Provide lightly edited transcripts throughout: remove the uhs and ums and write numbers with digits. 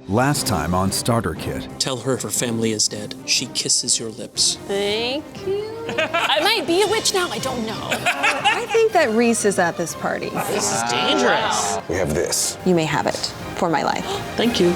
Last time on Starter Kit. Tell her family is dead. She kisses your lips. Thank you. I might be a witch now, I don't know. I think that Rhys is at this party. This is dangerous. We have this. You may have it for my life. Thank you.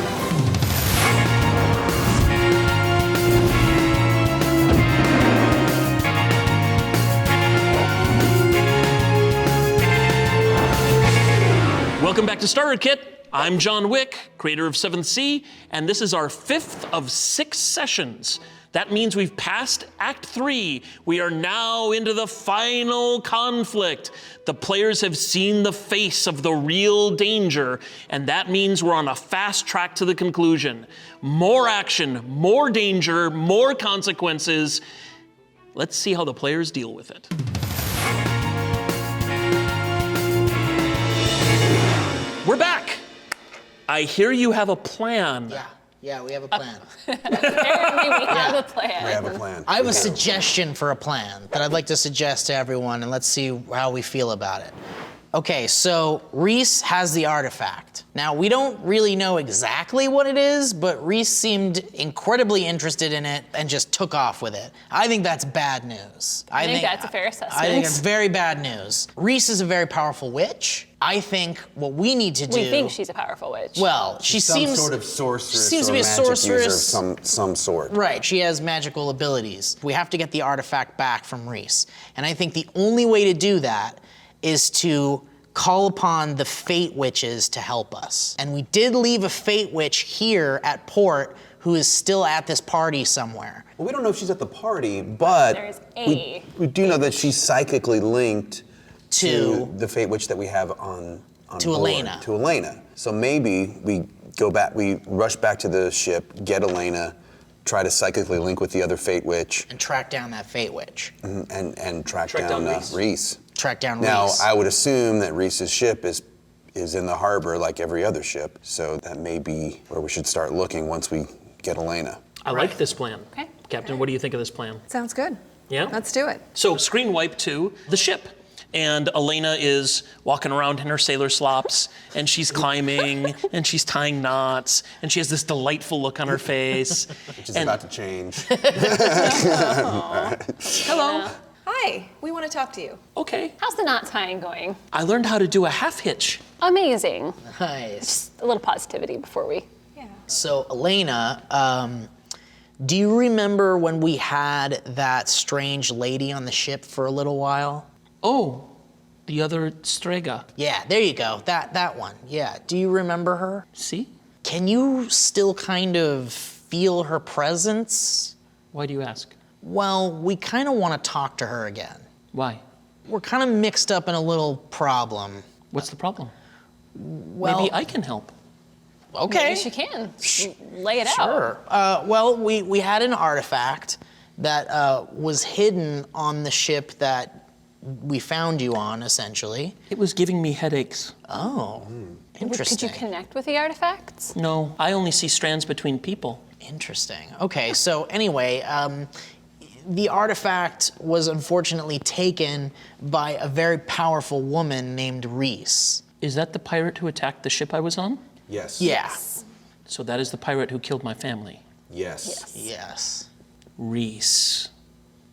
Welcome back to Starter Kit. I'm John Wick, creator of 7th Sea, and this is our 5th of 6 sessions. That means we've passed Act 3. We are now into the final conflict. The players have seen the face of the real danger, and that means we're on a fast track to the conclusion. More action, more danger, more consequences. Let's see how the players deal with it. We're back. I hear you have a plan. Yeah, we have a plan. Apparently we have a plan. We have a plan. I have a suggestion for a plan that I'd like to suggest to everyone, and let's see how we feel about it. Okay, so Rhys has the artifact. Now, we don't really know exactly what it is, but Rhys seemed incredibly interested in it and just took off with it. I think that's bad news. I think that's a fair assessment. I think it's very bad news. Rhys is a very powerful witch. I think what we need to do... We think she's a powerful witch. Well, she Some seems... sort of sorceress seems to or be a magic sorceress. user of some sort. Right, she has magical abilities. We have to get the artifact back from Rhys. And I think the only way to do that is to call upon the Fate Witches to help us. And we did leave a Fate Witch here at Port who is still at this party somewhere. Well, we don't know if she's at the party, but There's we do know that she's psychically linked To- the Fate Witch that we have on To board, Elena. To Elena. So maybe we go back, we rush back to the ship, get Elena, try to psychically link with the other Fate Witch, And track down that Fate Witch. and track down down Rhys. Rhys. Track down Now, Rhys. I would assume that Rhys's ship is in the harbor like every other ship, so that may be where we should start looking once we get Elena. I like this plan. Okay. Captain, what do you think of this plan? Sounds good. Yeah? Let's do it. So screen wipe to the ship. And Elena is walking around in her sailor slops, and she's climbing, and she's tying knots, and she has this delightful look on her face. Which is about to change. Hello. Hi, we want to talk to you. Okay. How's the knot tying going? I learned how to do a half hitch. Amazing. Nice. A little positivity before we... Yeah. So, Elena, do you remember when we had that strange lady on the ship for a little while? Oh, the other Strega. Yeah, there you go. That one. Yeah. Do you remember her? See? Can you still kind of feel her presence? Why do you ask? Well, we kind of want to talk to her again. Why? We're kind of mixed up in a little problem. What's the problem? Well, Maybe I can help. okay. Maybe she can. Lay it out. Sure. Well, we had an artifact that was hidden on the ship that we found you on, essentially. It was giving me headaches. Oh, interesting. Could you connect with the artifacts? No, I only see strands between people. Interesting. Okay, so anyway, the artifact was unfortunately taken by a very powerful woman named Rhys. Is that the pirate who attacked the ship I was on? Yes. Yeah. So that is the pirate who killed my family. Yes. Yes. Rhys.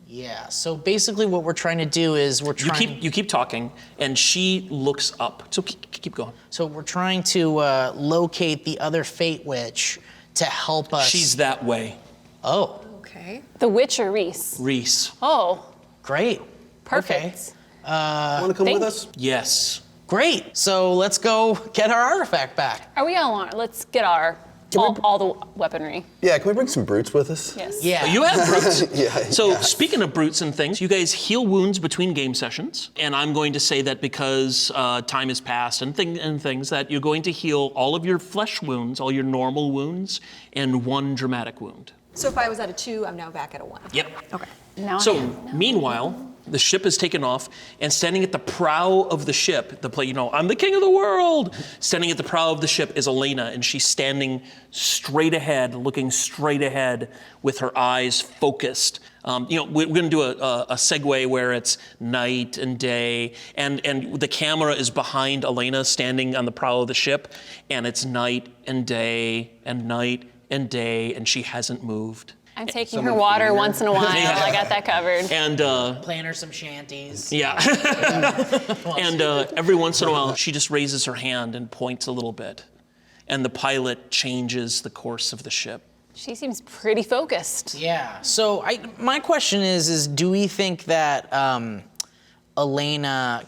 Yeah. So basically, what we're trying to do is You keep talking, and she looks up. So keep going. So we're trying to locate the other Fate Witch to help us. She's that way. Oh, Okay. The witch or Rhys? Rhys. Oh, great. perfect. Want to come with Thank- us? Yes. Great. So let's go get our artifact back. Are we all on? Let's get all the weaponry. Yeah, can we bring some brutes with us? Yes. Yeah. You have brutes. Yeah. So speaking of brutes and things, you guys heal wounds between game sessions, and I'm going to say that because time has passed and things that you're going to heal all of your flesh wounds, all your normal wounds, and one dramatic wound. So if I was at a 2, I'm now back at a 1. Yep. Okay. Now So I am. meanwhile, The ship is taken off, and standing at the prow of the ship, I'm the king of the world. Standing at the prow of the ship is Elena, and she's standing straight ahead, looking straight ahead with her eyes focused. We're going to do a segue where it's night and day, and the camera is behind Elena standing on the prow of the ship, and it's night and day and night and day, and she hasn't moved. I'm taking her water once in a while. I got that covered. And playing her some shanties. yeah. And every once in a while, she just raises her hand and points a little bit, and the pilot changes the course of the ship. She seems pretty focused. Yeah. So my question is do we think that Elena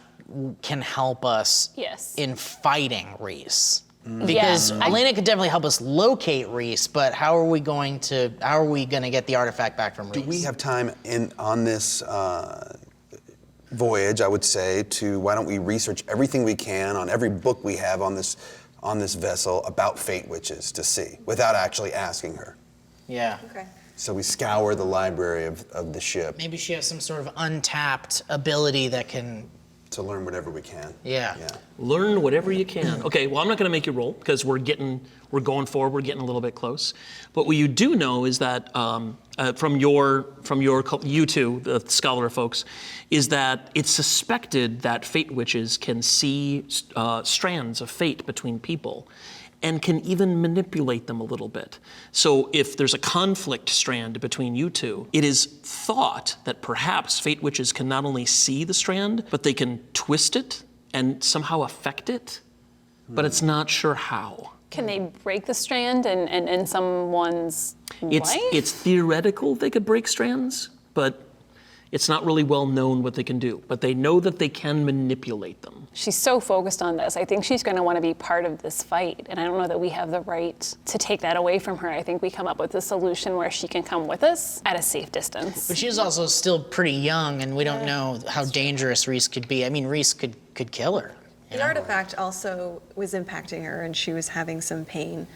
can help us in fighting Rhys? Because Elena could definitely help us locate Rhys, but how are we gonna get the artifact back from Rhys? Do we have time on this voyage, I would say, why don't we research everything we can on every book we have on this vessel about fate witches to see, without actually asking her. Yeah. Okay. So we scour the library of the ship. Maybe she has some sort of untapped ability that can... To learn whatever we can. Yeah. Learn whatever you can. Okay, well, I'm not going to make you roll because we're going forward, we're getting a little bit close. But what you do know is that from you two, the scholar folks, is that it's suspected that fate witches can see strands of fate between people, and can even manipulate them a little bit. So if there's a conflict strand between you two, it is thought that perhaps fate witches can not only see the strand, but they can twist it and somehow affect it, but it's not sure how. Can they break the strand in someone's life? It's theoretical they could break strands, but it's not really well known what they can do. But they know that they can manipulate them. She's so focused on this. I think she's going to want to be part of this fight. And I don't know that we have the right to take that away from her. I think we come up with a solution where she can come with us at a safe distance. But she's also still pretty young, and we don't know how dangerous Rhys could be. I mean, Rhys could kill her. The artifact also was impacting her, and she was having some pain.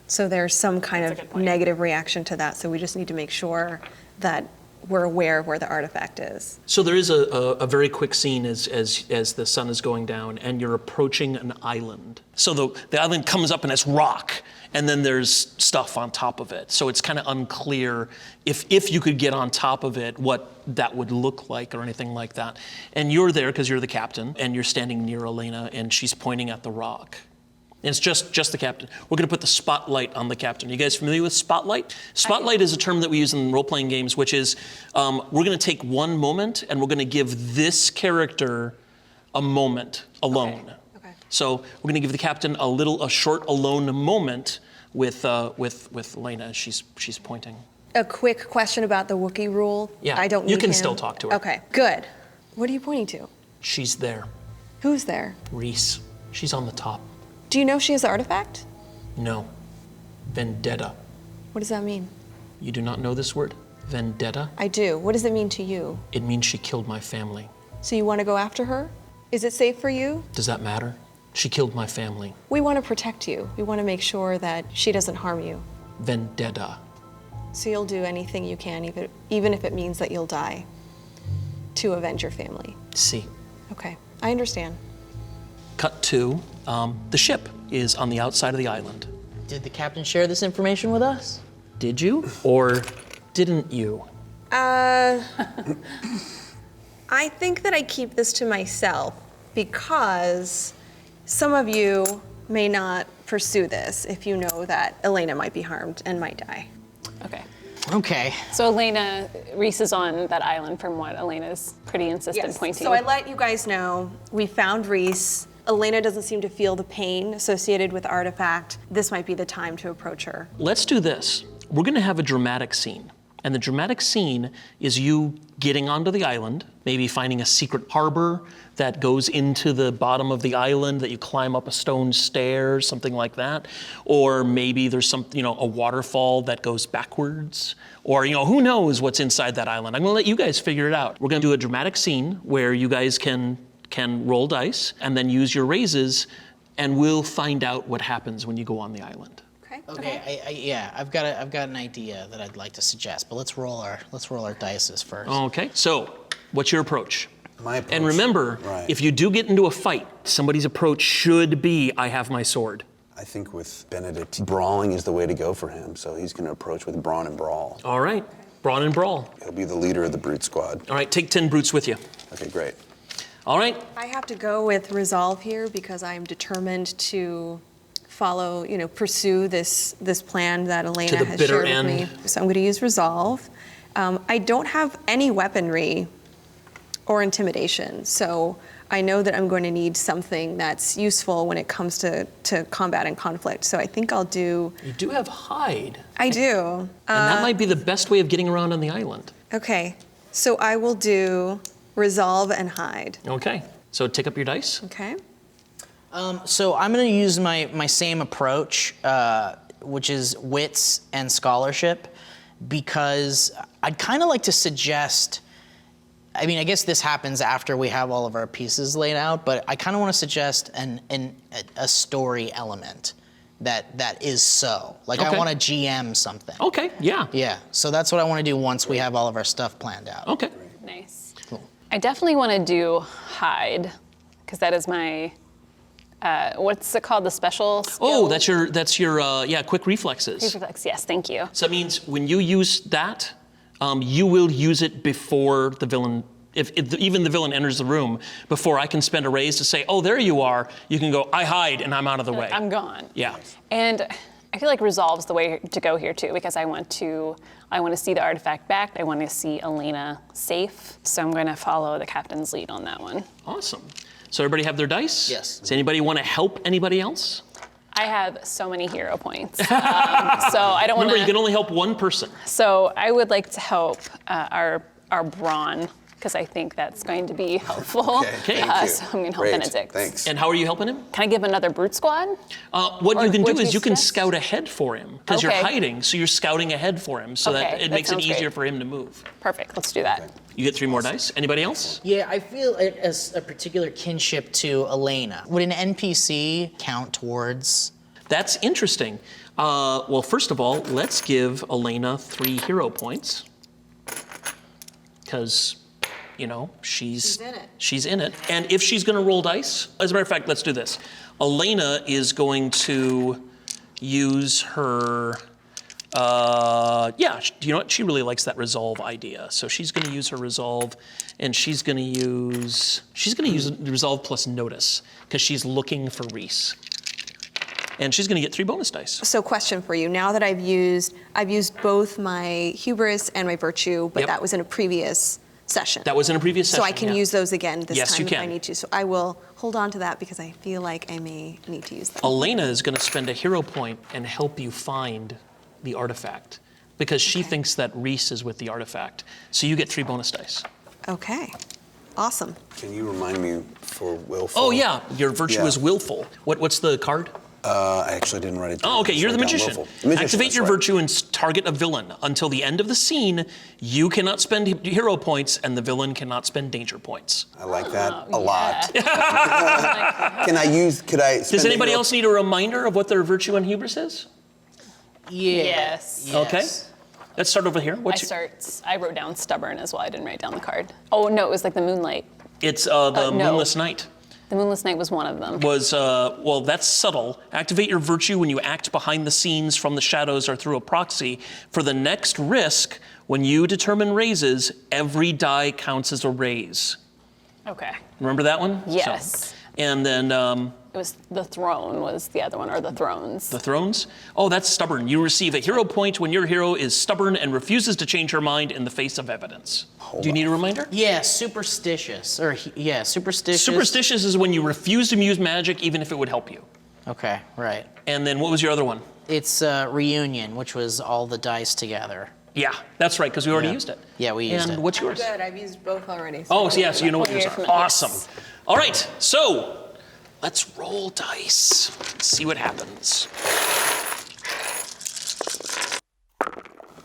So there's some kind of negative reaction to that. So we just need to make sure that we're aware of where the artifact is. So there is a very quick scene as the sun is going down and you're approaching an island. So the island comes up and it's rock, and then there's stuff on top of it. So it's kind of unclear if you could get on top of it, what that would look like or anything like that. And you're there because you're the captain, and you're standing near Elena, and she's pointing at the rock. And it's just the captain. We're going to put the spotlight on the captain. You guys familiar with spotlight? Spotlight is a term that we use in role-playing games, which is we're going to take one moment and we're going to give this character a moment alone. Okay. So we're going to give the captain a short alone moment with Elena as she's pointing. A quick question about the Wookiee rule. Yeah, I don't need you can him. still talk to her. Okay, good. What are you pointing to? She's there. Who's there? Rhys. She's on the top. Do you know she has the artifact? No. Vendetta. What does that mean? You do not know this word? Vendetta? I do. What does it mean to you? It means she killed my family. So you want to go after her? Is it safe for you? Does that matter? She killed my family. We want to protect you. We want to make sure that she doesn't harm you. Vendetta. So you'll do anything you can, even if it means that you'll die, to avenge your family. See. Okay, I understand. Cut to, the ship is on the outside of the island. Did the captain share this information with us? Did you or didn't you? I think that I keep this to myself because some of you may not pursue this if you know that Elena might be harmed and might die. Okay. Okay. So Elena, Rhys is on that island from what Elena's pretty insistent pointing. So I let you guys know we found Rhys. Elena doesn't seem to feel the pain associated with the artifact. This might be the time to approach her. Let's do this. We're gonna have a dramatic scene. And the dramatic scene is you getting onto the island, maybe finding a secret harbor that goes into the bottom of the island that you climb up a stone stair, something like that. Or maybe there's a waterfall that goes backwards. Or, who knows what's inside that island. I'm gonna let you guys figure it out. We're gonna do a dramatic scene where you guys can roll dice and then use your raises, and we'll find out what happens when you go on the island. Okay. I've got an idea that I'd like to suggest, but let's roll our dices first. Okay, so What's your approach? My approach. And remember, Right. if you do get into a fight, somebody's approach should be, I have my sword. I think with Benedict, brawling is the way to go for him. So he's going to approach with brawn and brawl. All right, brawn and brawl. He'll be the leader of the brute squad. All right, take 10 brutes with you. Okay, great. All right, I have to go with resolve here because I'm determined to follow, pursue this plan that Elena the has bitter shared with me. end. So I'm going to use resolve. I don't have any weaponry or intimidation, so I know that I'm going to need something that's useful when it comes to combat and conflict. So I think I'll do. you do have hide, I do. and that might be the best way of getting around on the island. Okay, so I will do resolve and hide. Okay, so take up your dice. Okay. So I'm going to use my same approach, which is wits and scholarship, because I'd kind of like to suggest. I mean, I guess this happens after we have all of our pieces laid out, but I kind of want to suggest a story element that is so. Like, I Okay. want to GM something. Okay, yeah. Yeah, so that's what I want to do once we have all of our stuff planned out. Okay. Nice. I definitely want to do hide, because that is my, what's it called, the special skill? Oh, that's your quick reflexes. Reflex, yes, thank you. So that means when you use that, you will use it before the villain, if even the villain enters the room, before I can spend a raise to say, oh, there you are, you can go, I hide, and I'm out of the way. I'm gone. Yeah. And I feel like resolve's the way to go here too, because I want to see the artifact back. I want to see Elena safe. So I'm going to follow the captain's lead on that one. Awesome. So everybody have their dice? Yes. Does anybody want to help anybody else? I have so many hero points, so I don't want Remember, you can to. only help one person. So I would like to help our brawn, because I think that's going to be helpful. Okay, thank you. So I'm going to help Great, Benedict. Thanks. And how are you helping him? Can I give another brute squad? What Or you can do would is you you can suggest? scout ahead for him, because you're Okay. hiding, so you're scouting ahead for him, so that Okay, it that makes it sounds easier great. for him to move. Perfect. Let's do that. You get 3 more dice. Anybody else? Yeah, I feel it as a particular kinship to Elena. Would an NPC count towards? That's interesting. Well, first of all, let's give Elena 3 hero points, because, she's in it. She's in it. And if she's going to roll dice, as a matter of fact, let's do this. Elena is going to use her. You know what? She really likes that resolve idea. So she's going to use her resolve, and she's going to use resolve plus notice, because she's looking for Rhys. And she's going to get 3 bonus dice. So question for you, now that I've used both my hubris and my virtue, but Yep. that was in a previous session. That was in a previous session. So I can yeah. use those again this Yes, time you if I can. need to. So I will hold on to that because I feel like I may need to use them. Elena is going to spend a hero point and help you find the artifact, because she thinks that Rhys is with the artifact. So you get 3 bonus dice. Okay, awesome. Can you remind me for willful? Oh yeah, your virtue Yeah. is willful. What's the card? I actually didn't write it down. Oh, okay, I just you're the wrote down magician. willful. The magician, Activate that's your right. virtue and target a villain. Until the end of the scene, you cannot spend hero points, and the villain cannot spend danger points. I like that Oh, a lot. Yeah. Could I Does anybody else need a reminder of what their virtue and hubris is? Yeah. Yes. Okay. Let's start over here. I wrote down stubborn as well. I didn't write down the card. Oh no, it was like the moonlight. It's the no. Moonless Night. The moonless night was one of them. Well, that's subtle. Activate your virtue when you act behind the scenes, from the shadows, or through a proxy. For the next risk, when you determine raises, every die counts as a raise. Okay. Remember that one? Yes. And then It was the throne was the other one, or the thrones. the thrones. Oh, that's stubborn. You receive a hero point when your hero is stubborn and refuses to change her mind in the face of evidence. Do you need a reminder? Yeah, superstitious. Superstitious. Superstitious is when you refuse to use magic even if it would help you. Okay, right. And then what was your other one? It's reunion, which was all the dice together. Yeah, that's right, because we already Yeah. used it. Yeah, we used and it. what's yours? Good, I've used both already. Oh, so yeah, so you know what Oh, yours you're are. familiar. Awesome. Yes. All right, so let's roll dice. Let's see what happens.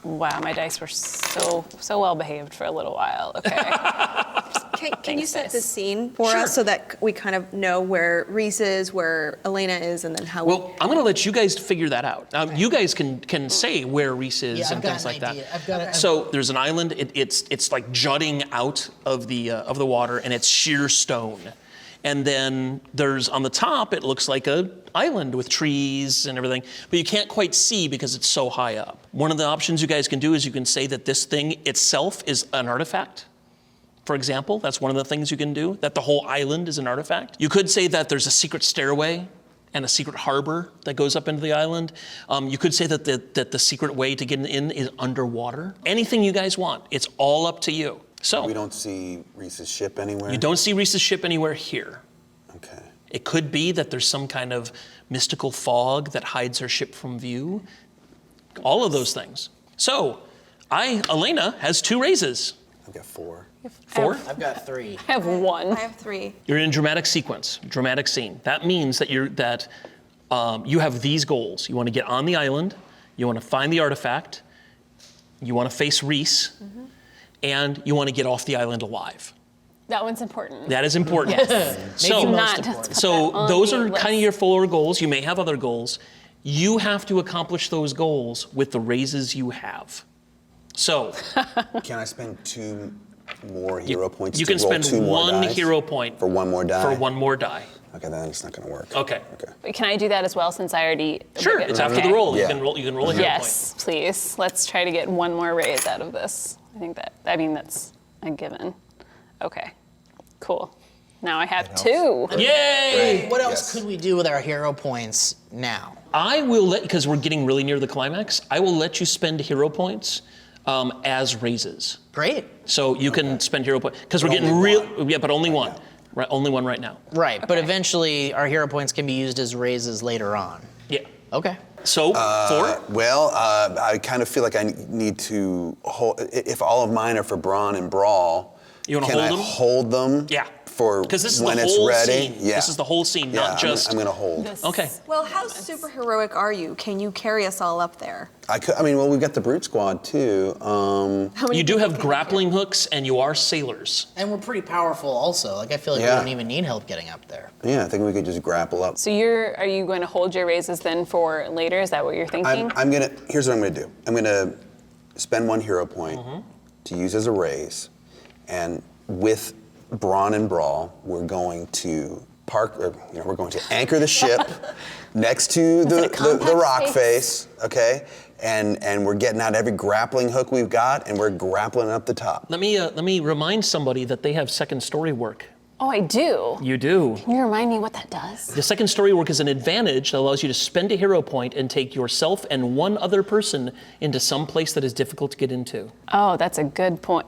Wow, my dice were so well behaved for a little while. Okay. Can you set the Thanks. scene for Sure. us so that we kind of know where Rhys is, where Elena is, and then how Well, I'm going to let you guys figure that out. You guys can say where Rhys is Yeah, and I've got things an like idea. that. I've got it. So there's an island. It's like jutting out of the water, and it's sheer stone. And then there's on the top, it looks like a island with trees and everything, but you can't quite see because it's so high up. One of the options you guys can do is you can say that this thing itself is an artifact. For example, that's one of the things you can do, that the whole island is an artifact. You could say that there's a secret stairway and a secret harbor that goes up into the island. You could say that the secret way to get in is underwater. Anything you guys want, it's all up to you. So We don't see Rhys's ship anywhere? you don't see Rhys's ship anywhere here. Okay. It could be that there's some kind of mystical fog that hides her ship from view. All of those things. So, Elena, has 2 raises. I've got 4. 4? I've got 3. I have one. I have 3. You're in dramatic sequence, dramatic scene. That means that you have these goals. You want to get on the island, you want to find the artifact, you want to face Rhys, and you want to get off the island alive. That one's important. That is important. Yes. So, Maybe Not most to important. put so that on those the are list. kind of your 4 goals. You may have other goals. You have to accomplish those goals with the raises you have. So Can I spend 2 more hero points you to can roll spend 2 more 1 dice? hero point For 1 more die? for 1 more die. Okay, then it's not going to work. Okay. Can I do that as well since I already? Sure, it's after Okay. the roll. Yeah. You can roll a hero Yes, please. Let's try to get 1 more raise out of this. That's a given. Okay, cool. Now I have 2. point. Yay! What else Yes. could we do with our hero points now? I will because we're getting really near the climax, I will let you spend hero points as raises. Great. So you can spend hero points, because we're But getting only real, one. yeah, but only one. Right, only one right now. Right, but eventually our hero points can be used as raises later on. Yeah. Okay. So, 4? Well, I kind of feel like I need to hold. If all of mine are for Brawn and Brawl, You wanna can hold I them? hold them? Yeah. For Because this is when the it's whole ready. scene. Yeah. This is the whole scene, Yeah, not just. I'm going to hold. Okay. Well, how super heroic are you? Can you carry us all up there? Well, we've got the Brute Squad too. How many You do people have can grappling hooks, and you are sailors. And we're pretty powerful also. Like I feel like Yeah. we don't even need help getting up there. Yeah, I think we could just grapple up. So are you going to hold your raises then for later? Is that what you're thinking? Here's what I'm gonna do. I'm gonna spend 1 hero point to use as a raise, and with Brawn and Brawl, we're going to we're going to anchor the ship next to the compact rock space? face, okay? And we're getting out every grappling hook we've got, and we're grappling up the top. Let me remind somebody that they have second story work. Oh, I do. You do. Can you remind me what that does? The second story work is an advantage that allows you to spend a hero point and take yourself and 1 other person into some place that is difficult to get into. Oh, that's a good point.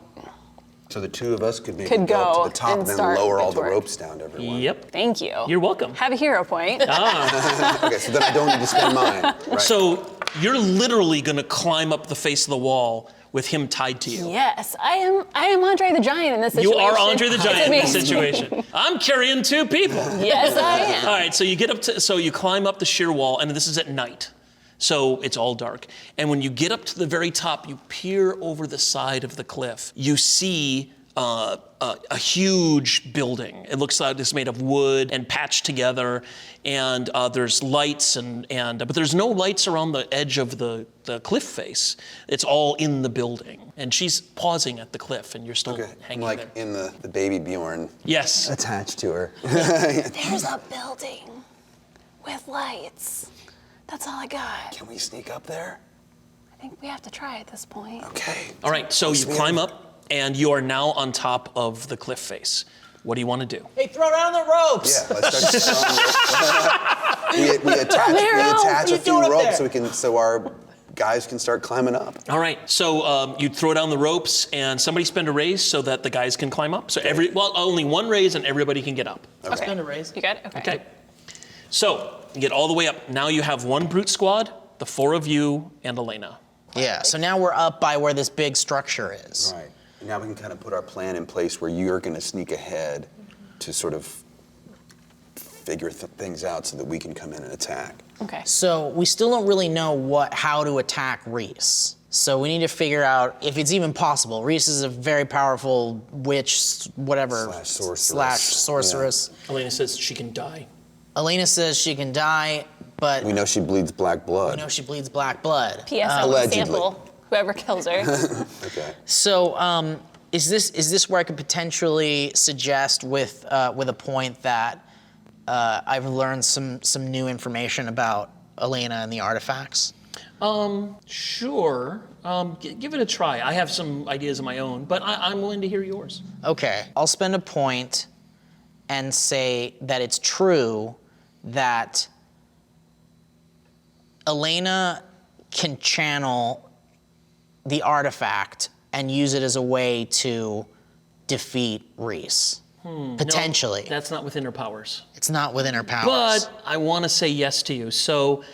So the 2 of us could maybe Could go up go to the top and and then start lower all its the work. ropes down to everyone. Yep. Thank you. You're welcome. Have a hero point. Okay, so then I don't need to spend mine. Right. So you're literally going to climb up the face of the wall with him tied to you. Yes, I am Andre the Giant in this You situation. are Andre the Giant in this It's amazing. situation. I'm carrying 2 people. Yes, I am. All right, so you climb up the sheer wall, and this is at night. So it's all dark. And when you get up to the very top, you peer over the side of the cliff. You see a huge building. It looks like it's made of wood and patched together, and there's lights but there's no lights around the edge of the cliff face. It's all in the building. And she's pausing at the cliff, and you're still Okay, I'm hanging like there. in the baby Bjorn Yes. attached to her. There's a building with lights. That's all I got. Can we sneak up there? I think we have to try at this point. Okay. All right, so you climb up, and you are now on top of the cliff face. What do you want to do? Hey, throw down the ropes! Yeah, let's start. we attach a few ropes so our guys can start climbing up. All right, so you throw down the ropes, and somebody spend a raise so that the guys can climb up. So only 1 raise, and everybody can get up. Let's spend a raise. You got it? Okay. So you get all the way up. Now you have 1 brute squad, the 4 of you, and Elena. Yeah, so now we're up by where this big structure is. Right. Now we can kind of put our plan in place where you're going to sneak ahead to sort of figure things out so that we can come in and attack. Okay. So we still don't really know how to attack Rhys. So we need to figure out if it's even possible. Rhys is a very powerful witch, whatever. Slash sorceress. Elena says she can die. Elena says she can die, but We know she bleeds black blood. we know she bleeds black blood. P.S. I will Allegedly. sample whoever kills her. Okay. So is this where I could potentially suggest with a point that I've learned some new information about Elena and the artifacts? Sure. Give it a try. I have some ideas of my own, but I'm willing to hear yours. Okay, I'll spend a point and say that it's true that Elena can channel the artifact and use it as a way to defeat Rhys. Potentially. No, that's not within her powers. It's not within her powers. But I want to say yes to you. So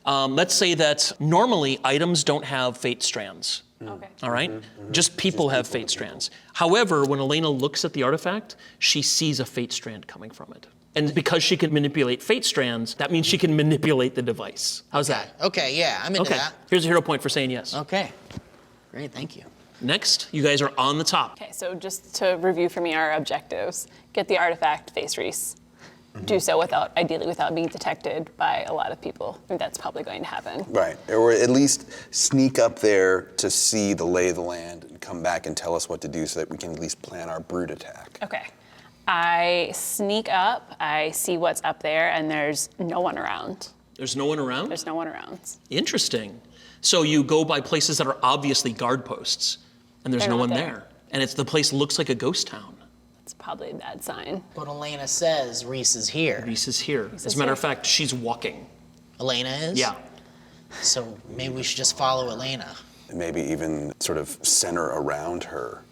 let's say that normally items don't have fate strands. Okay. All right? Just people have fate strands. However, when Elena looks at the artifact, she sees a fate strand coming from it. And because she can manipulate fate strands, that means she can manipulate the device. How's that? Okay, yeah, I'm into Okay. that. Here's a hero point for saying yes. Okay, great, thank you. Next, you guys are on the top. Okay, so just to review for me our objectives: get the artifact, face Rhys. Do so ideally without being detected by a lot of people. I think that's probably going to happen. Right, or at least sneak up there to see the lay of the land and come back and tell us what to do so that we can at least plan our brute attack. Okay. I sneak up, I see what's up there, and there's no one around. There's no one around? There's no one around. Interesting. So you go by places that are obviously guard posts, and there's They're no not one there. there. And the place looks like a ghost town. It's probably a bad sign. But Elena says Rhys is here. Rhys is here. is As a matter here. of fact, she's walking. Elena is? Yeah. So maybe we should just follow Elena. And maybe even sort of center around her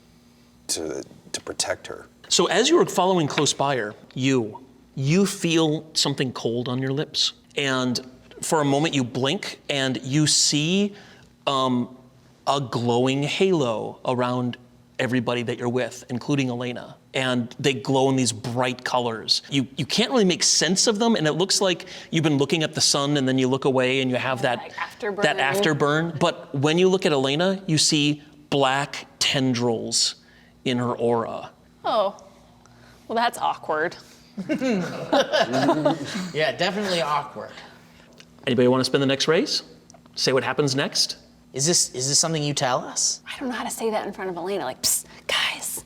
to protect her. So as you were following close by her, you feel something cold on your lips. And for a moment you blink and you see a glowing halo around everybody that you're with, including Elena. And they glow in these bright colors. You can't really make sense of them, and it looks like you've been looking at the sun and then you look away and you have that Like afterburn. that afterburn. But when you look at Elena, you see black tendrils in her aura. Oh, well, that's awkward. Yeah, definitely awkward. Anybody want to spin the next race? Say what happens next? Is this something you tell us? I don't know how to say that in front of Elena. Like, psst, guys,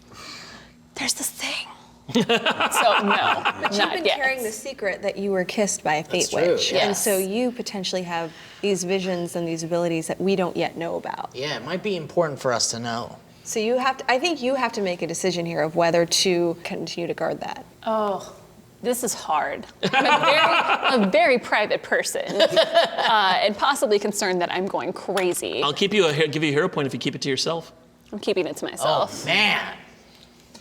there's this thing. So no, But you've not been yet. carrying the secret that you were kissed by a fate true, witch. And yes. so you potentially have these visions and these abilities that we don't yet know about. Yeah, it might be important for us to know. So you have to, I think you have to make a decision here of whether to continue to guard that. Oh, this is hard. I'm a very private person, and possibly concerned that I'm going crazy. I'll give you a hero point if you keep it to yourself. I'm keeping it to myself. Oh man,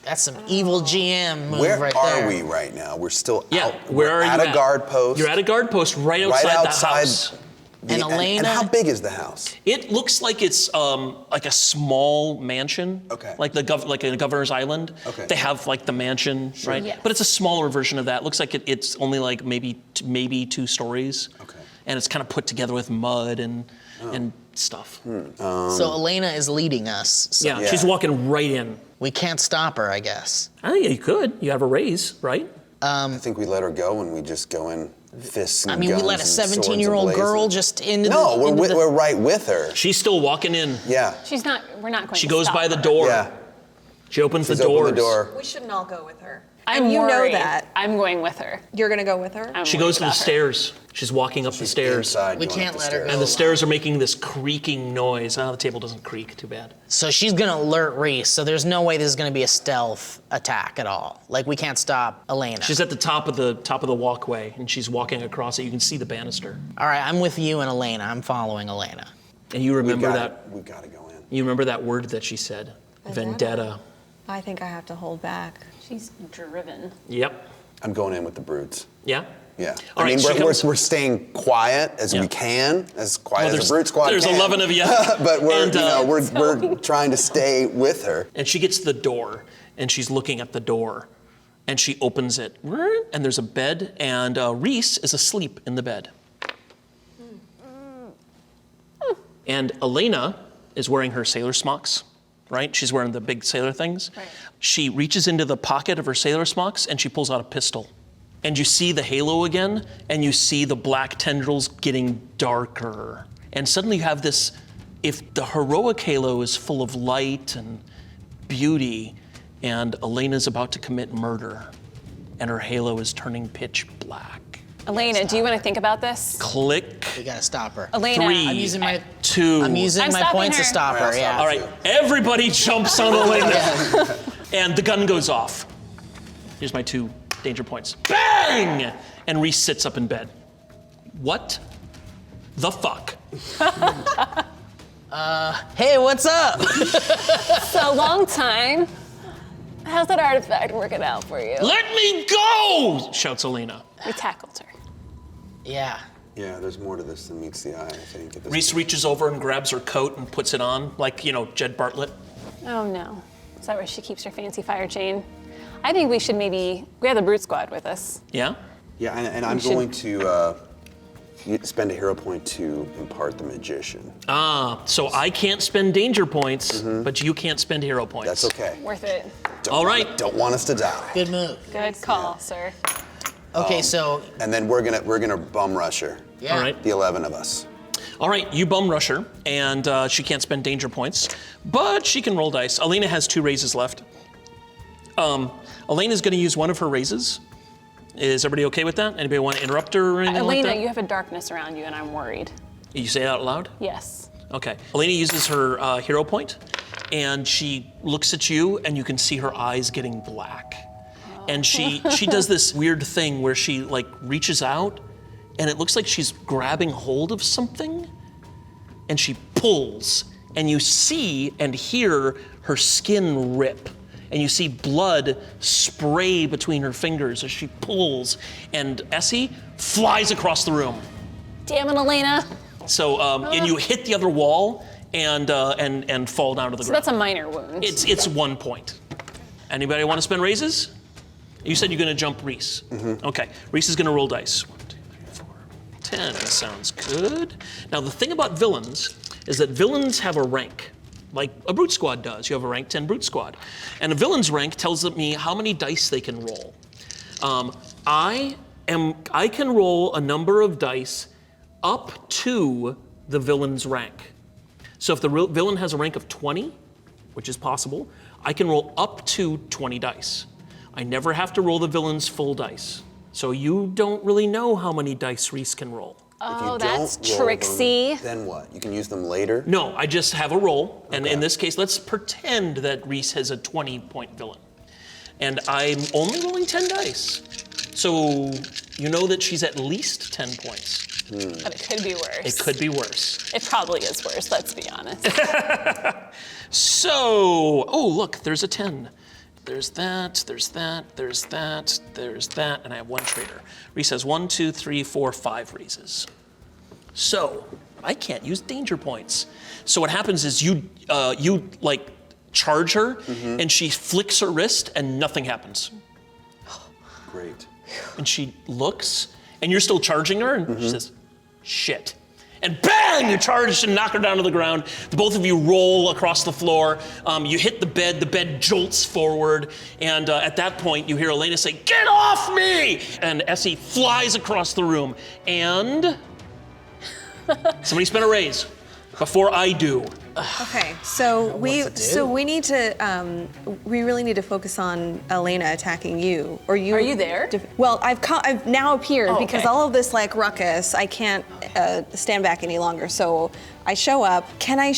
that's some evil GM move Where right are there. we right now? We're still Yeah, out. where we're are you at a guard post. You're at a guard post right outside, right the outside house. And Elena- And how big is the house? It looks like it's like a small mansion. Okay. Like like a governor's island. Okay. They have like the mansion, right? Yes. But it's a smaller version of that. Looks like it's only like maybe 2 stories. Okay. And it's kind of put together with mud and stuff. So Elena is leading us. So Yeah, she's walking right in. we can't stop her, I guess. I think you could. You have a raise, right? I think we let her go and we just go in fists and I mean, we guns let a and swords 17-year-old ablazing. girl just into No, the. into the- we're right with her. She's still walking in. Yeah. We're not going She to goes stop by the her. door. Yeah. She opens She's the doors. opened the door. We shouldn't all go with her. I'm and you worried. know that. I'm going with her. You're going to go with her? I'm She worried goes to the about her. stairs. She's walking up the stairs. Inside, We going can't up the let her stairs. go. And the stairs are making this creaking noise. Oh, the table doesn't creak. Too bad. So she's gonna alert Rhys. So there's no way this is gonna be a stealth attack at all. Like we can't stop Elena. She's at the top of the walkway, and she's walking across it. You can see the banister. All right, I'm with you and Elena. I'm following Elena. And you remember We gotta go in. You remember that word that she said? Vendetta. I think I have to hold back. She's driven. Yep. I'm going in with the brutes. Yeah. Yeah. All I mean, right, she comes- we're staying quiet as Yeah. we can, as quiet Well, as a brute squad there's can. 11 of you. But we're, And, we're trying to stay with her. And she gets to the door, and she's looking at the door, And she opens it, and there's a bed, and Rhys is asleep in the bed. And Elena is wearing her sailor smocks, right? She's wearing the big sailor things. Right. She reaches into the pocket of her sailor smocks and she pulls out a pistol. And you see the halo again, and you see the black tendrils getting darker. And suddenly you have this, if the heroic halo is full of light and beauty, and Elena's about to commit murder, and her halo is turning pitch black. Elena, do you want to think about this? Click. We gotta stop her. Elena, I'm using my 2. I'm using I'm my stopping points to her. stop her. Yeah. All right, everybody jumps on Elena. And the gun goes off. Here's my 2 danger points. Bang! And Rhys sits up in bed. What the fuck? Hey, what's up? so long time. How's that artifact working out for you? Let me go! Shouts Elena. We tackled her. Yeah. Yeah, there's more to this than meets the eye, I think. At this Rhys point. reaches over and grabs her coat and puts it on, like, Jed Bartlett. Oh no. Is that where she keeps her fancy fire chain? I think we should we have the brute squad with us. Yeah? Yeah, and I'm going to spend a hero point to impart the magician. So I can't spend danger points, but you can't spend hero points. That's okay. Worth it. All right. Don't want us to die. Good move. Good call, sir. Okay, so And then we're gonna bum rush her. yeah. All right. The 11 of us. All right, you bum rush her, and she can't spend danger points, but she can roll dice. Elena has 2 raises left. Elena's going to use one of her raises. Is everybody okay with that? Anybody want to interrupt her or anything Elena, like that? you have a darkness around you, and I'm worried. You say that out loud? Yes. Okay. Elena uses her hero point, and she looks at you, and you can see her eyes getting black. And she does this weird thing where she reaches out, and it looks like she's grabbing hold of something, and she pulls, and you see and hear her skin rip, and you see blood spray between her fingers as she pulls, and Essie flies across the room. Damn it, Elena. So, and you hit the other wall and fall down to the So ground. that's a minor wound. It's 1 point. Anybody want to spend raises? You said you're going to jump Rhys. Okay, Rhys is going to roll dice. 1, 2, 3, 4, 10. Sounds good. Now the thing about villains is that villains have a rank, like a brute squad does. You have a rank 10 brute squad, and a villain's rank tells me how many dice they can roll. I can roll a number of dice up to the villain's rank. So if the villain has a rank of 20, which is possible, I can roll up to 20 dice. I never have to roll the villain's full dice. So you don't really know how many dice Rhys can roll. If you Oh, don't that's roll tricksy. them, then what? You can use them later? No, I just have a roll, and Okay. in this case, let's pretend that Rhys has a 20-point villain. And I'm only rolling 10 dice. So you know that she's at least 10 points. But it could be worse. It could be worse. It probably is worse, let's be honest. So, oh, look, there's a 10. There's that, there's that, there's that, there's that, and I have 1 traitor. Rhys has 1, 2, 3, 4, 5 raises. So, I can't use danger points. So what happens is you charge her, and she flicks her wrist, and nothing happens. Great. And she looks, and you're still charging her, and she says, shit. And bang, you charge and knock her down to the ground. The both of you roll across the floor. You hit the bed jolts forward, and at that point you hear Elena say, get off me! And Essie flies across the room, and somebody spend a raise before I do. Okay, so we need to we really need to focus on Elena attacking you. Or you? Are you there? Well, I've now appeared Oh, because okay. all of this ruckus. I can't stand back any longer. So I show up. Can I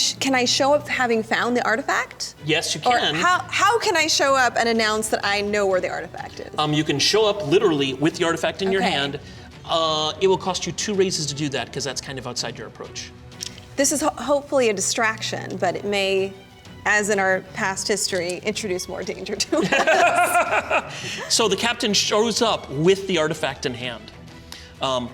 show up having found the artifact? Yes, you Or can. how can I show up and announce that I know where the artifact is? You can show up literally with the artifact in your Okay. hand. It will cost you 2 raises to do that because that's kind of outside your approach. This is hopefully a distraction, but it may, as in our past history, introduce more danger to us. So the captain shows up with the artifact in hand.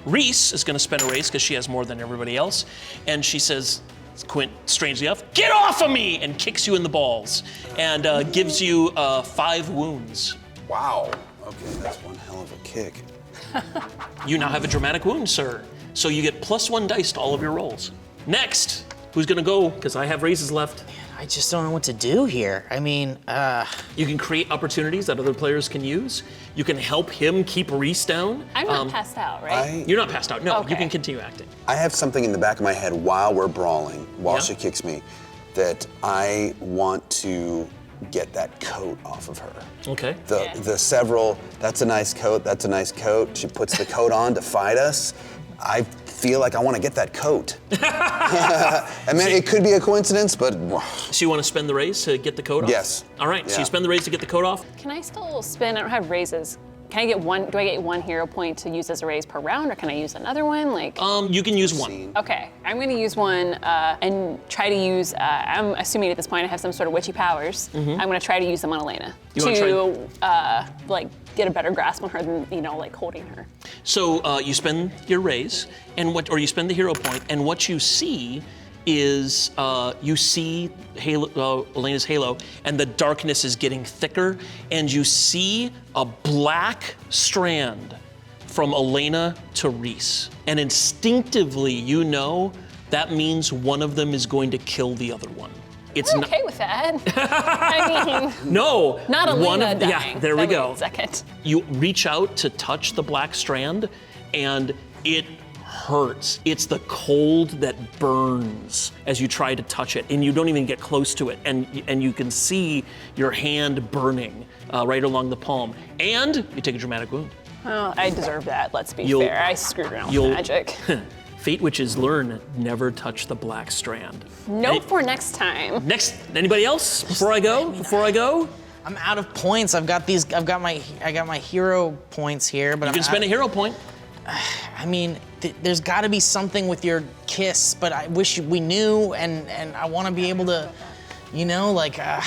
Rhys is going to spend a raise because she has more than everybody else, and she says, Quint, strangely enough, get off of me, and kicks you in the balls, and gives you 5 wounds. Wow. Okay, that's one hell of a kick. You now have a dramatic wound, sir. So you get +1 dice to all of your rolls. Next, who's gonna go? Because I have raises left. I just don't know what to do here. I mean, You can create opportunities that other players can use. You can help him keep Rhys down. I'm not passed out, right? You're not passed out. No, you Okay. can continue acting. I have something in the back of my head while we're brawling, while Yeah. she kicks me, that I want to get that coat off of her. Okay. The several, that's a nice coat, that's a nice coat. She puts the coat on to fight us. I feel like I want to get that coat. I mean, it could be a coincidence, but So you want to spend the raise to get the coat off? Yes. All right, so Yeah. you spend the raise to get the coat off. Can I still spin? I don't have raises. Can I get one? Do I get one hero point to use as a raise per round, or can I use another one? Like, You can use one. okay, I'm going to use one and try to use. I'm assuming at this point I have some sort of witchy powers. I'm going to try to use them on Elena You wanna to like get a better grasp on her than like holding her. So you spend your raise, or you spend the hero point, and what you see is you see Elena's halo, and the darkness is getting thicker, and you see a black strand from Elena to Rhys, and instinctively you know that means one of them is going to kill the other one. It's I'm okay with that. I mean, no, not Elena dying. Yeah, there we That would go. be a second. You reach out to touch the black strand, and it hurts. It's the cold that burns as you try to touch it, and you don't even get close to it, and you can see your hand burning right along the palm, and you take a dramatic wound. Well, I deserve that. Let's be You'll- fair. I screwed around with magic. Fate witches learn, never touch the black strand. Note for next time. Next, anybody else before I go? Before I go, I'm out of points. I've got my hero points here, but you can spend a hero point. I mean, there's got to be something with your kiss, but I wish we knew, and I want to be able to, I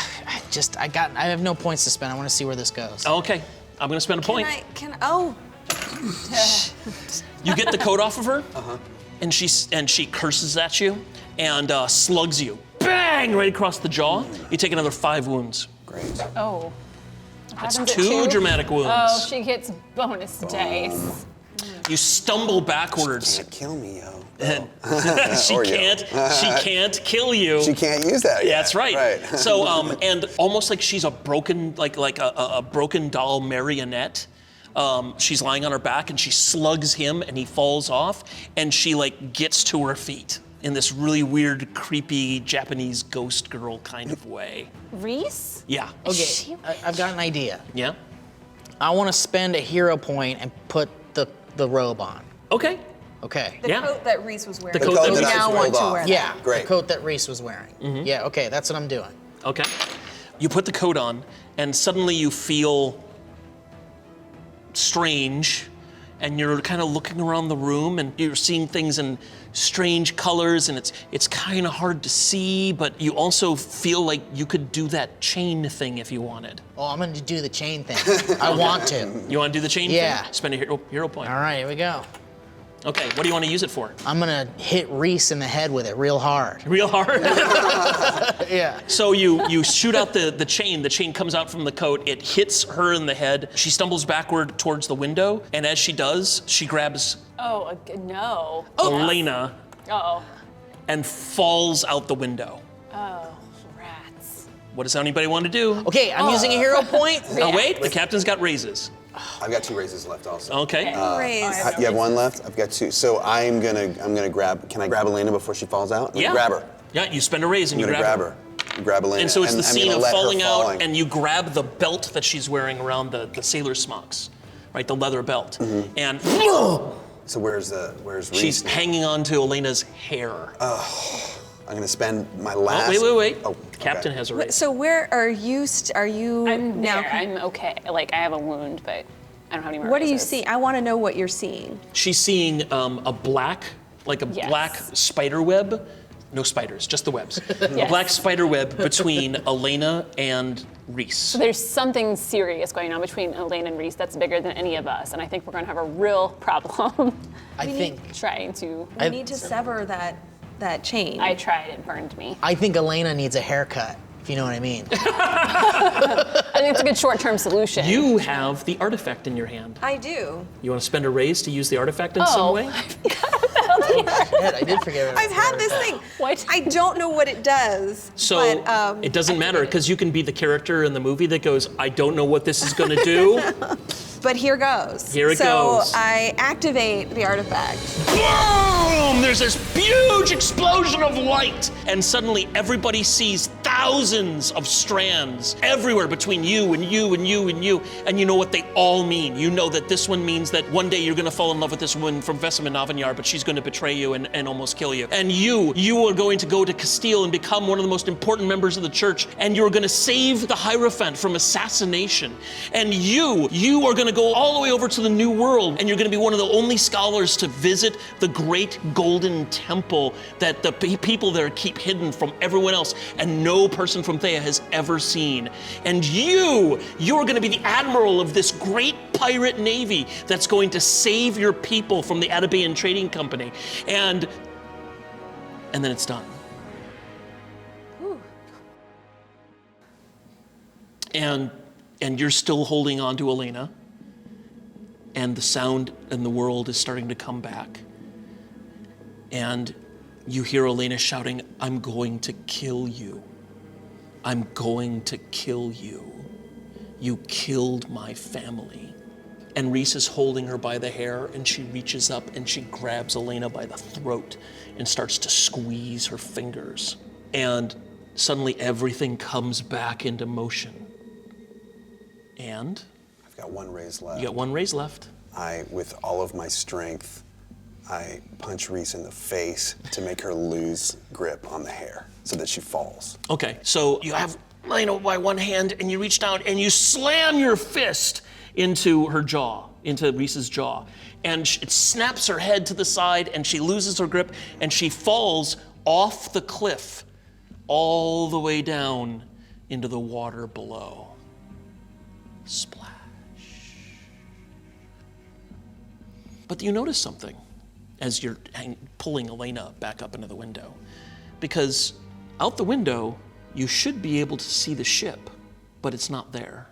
have no points to spend. I want to see where this goes. Okay, I'm gonna spend a point. You get the coat off of her, and she curses at you and slugs you, bang, right across the jaw. You take another 5 wounds. great. Oh. That's Happens at 2 dramatic wounds. Oh, she gets bonus dice. You stumble backwards. Can't kill me, yo. She Or yo. can't kill you. She can't use that yet. Yeah, that's right. Right. So, and almost like she's a broken, like a broken doll marionette. She's lying on her back, and she slugs him, and he falls off, and she gets to her feet in this really weird, creepy Japanese ghost girl kind of way. Rhys? Yeah. Okay, I've got an idea. Yeah. I want to spend a hero point and put the robe on. Okay. Okay. The Yeah. coat that Rhys was wearing. The coat that you Rhys now was want to rolled wear off. that. Yeah, Great. the coat that Rhys was wearing. Yeah, okay, that's what I'm doing. Okay. You put the coat on, and suddenly you feel strange, and you're kind of looking around the room, and you're seeing things in strange colors, and it's kind of hard to see, but you also feel like you could do that chain thing if you wanted. Oh, I'm going to do the chain thing. I want to. You want to do the chain Yeah. thing? Spend a hero point. All right, here we go. Okay, what do you want to use it for? I'm going to hit Rhys in the head with it real hard. Real hard? Yeah. So you shoot out the chain comes out from the coat, it hits her in the head, she stumbles backward towards the window, and as she does, she grabs Oh, no. Elena Oh. and falls out the window. Oh, rats. What does anybody want to do? Okay, I'm using a hero point. Oh wait, the captain's got raises. I've got 2 raises left also. Okay. You have 1 left? I've got 2. So I'm gonna grab. Can I grab Elena before she falls out? I'm Yeah. gonna grab her. Yeah, you spend a raise and I'm you gonna grab her. Grab Elena. And so it's the I'm scene gonna of let her falling out, falling. and you grab the belt that she's wearing around the sailor smocks, right? The leather belt. And So where's Rhys? she's now? hanging on to Elena's hair. I'm gonna spend my last. Wait. Oh, Captain okay. has a raise. So where are you? Are you I'm now? there. I'm okay. Like, I have a wound, but I don't have any more What do you raises. see? I want to know what you're seeing. She's seeing a black Yes. black spider web. No spiders, just the webs. A Yes. black spider web between Elena and Rhys. So there's something serious going on between Elena and Rhys that's bigger than any of us, and I think we're going to have a real problem I think trying to. We need to sever that chain. I tried, it burned me. Elena needs a haircut. if you know what I mean. I think it's a good short-term solution. You have the artifact in your hand. I do. You want to spend a raise to use the artifact in some way? Shit, I did forget about I've had this thing. What? I don't know what it does. So but, it doesn't matter because you can be the character in the movie that goes, I don't know what this is going to do. But here goes. Here it goes. So I activate the artifact. Boom! There's this huge explosion of light, and suddenly everybody sees thousands of strands everywhere between you and you and you and you, and you know what they all mean. You know that this one means that one day you're gonna fall in love with this woman from Vesemir Navanyar, but she's gonna betray you and almost kill you. And you are going to go to Castile and become one of the most important members of the church, and you're gonna save the Hierophant from assassination. And you are gonna go all the way over to the New World, and you're gonna be one of the only scholars to visit the great golden temple that the people there keep hidden from everyone else, and no person from Thea has ever seen. And you're gonna be the admiral of this great pirate navy that's going to save your people from the Atabean Trading Company. And then it's done. Ooh. And you're still holding on to Elena, and the sound in the world is starting to come back. And you hear Elena shouting, I'm going to kill you. I'm going to kill you. You killed my family. And Rhys is holding her by the hair, and she reaches up and she grabs Elena by the throat and starts to squeeze her fingers. And suddenly everything comes back into motion. And I've got one raise left. you got one raise left. With all of my strength, I punch Rhys in the face to make her lose grip on the hair so that she falls. Okay, so you have Elena by one hand, and you reach down and you slam your fist into her jaw, into Rhys's jaw. And it snaps her head to the side, and she loses her grip, and she falls off the cliff all the way down into the water below. Splash. But you notice something as you're pulling Elena back up into the window. Because out the window, you should be able to see the ship, but it's not there.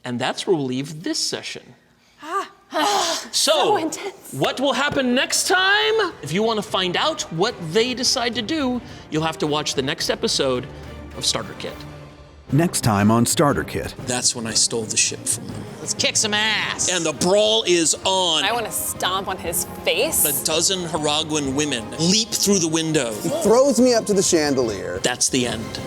And that's where we'll leave this session. So intense. what will happen next time? If you want to find out what they decide to do, you'll have to watch the next episode of Starter Kit. Next time on Starter Kit. That's when I stole the ship from them. Let's kick some ass. And the brawl is on. I want to stomp on his face. A dozen Haraguan women leap through the window. He throws me up to the chandelier. That's the end.